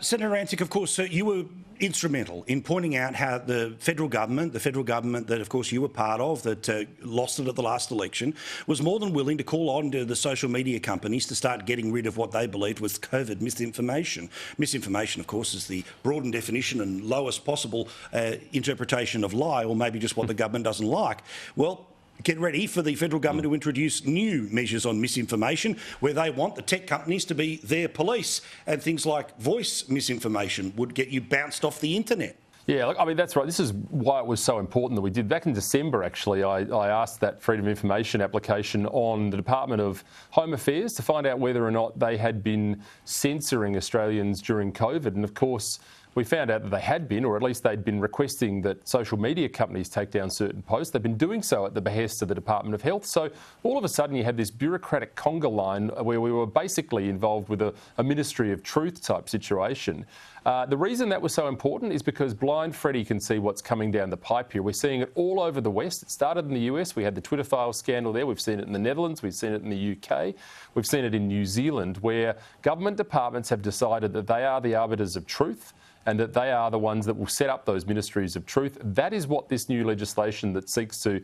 Senator Antic, of course, you were instrumental in pointing out how the federal government that, of course, you were part of, that lost it at the last election, was more than willing to call on to the social media companies to start getting rid of what they believed was COVID misinformation. Misinformation, of course, is the broadened definition and lowest possible interpretation of lie, or maybe just what the government doesn't like. Well, get ready for the federal government to introduce new measures on misinformation, where they want the tech companies to be their police, and things like voice misinformation would get you bounced off the internet. Yeah, look, I mean, that's right. This is why it was so important that we did. Back in December, actually, I asked that Freedom of Information application on the Department of Home Affairs to find out whether or not they had been censoring Australians during COVID. And of course, we found out that they had been, or at least they'd been requesting that social media companies take down certain posts. They've been doing so at the behest of the Department of Health. So all of a sudden you had this bureaucratic conga line where we were basically involved with a Ministry of Truth type situation. The reason that was so important is because blind Freddie can see what's coming down the pipe here. We're seeing it all over the West. It started in the US. We had the Twitter files scandal there. We've seen it in the Netherlands. We've seen it in the UK. We've seen it in New Zealand, where government departments have decided that they are the arbiters of truth, and that they are the ones that will set up those ministries of truth. That is what this new legislation that seeks to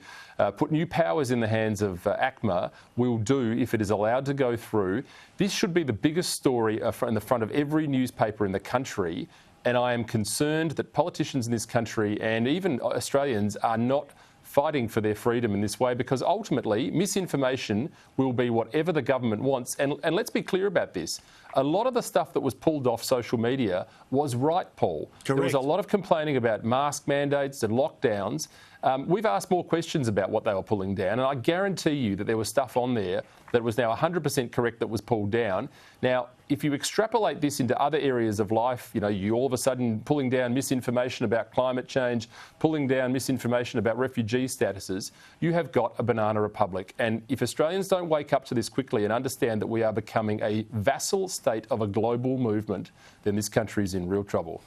put new powers in the hands of ACMA will do if it is allowed to go through. This should be the biggest story in the front of every newspaper in the country, and I am concerned that politicians in this country and even Australians are not fighting for their freedom in this way, because ultimately misinformation will be whatever the government wants. And let's be clear about this. A lot of the stuff that was pulled off social media was right, Paul. Correct. There was a lot of complaining about mask mandates and lockdowns. We've asked more questions about what they were pulling down, and I guarantee you that there was stuff on there that was now 100% correct that was pulled down. Now, if you extrapolate this into other areas of life, you all of a sudden pulling down misinformation about climate change, pulling down misinformation about refugee statuses, you have got a banana republic. And if Australians don't wake up to this quickly and understand that we are becoming a vassal state of a global movement, then this country is in real trouble.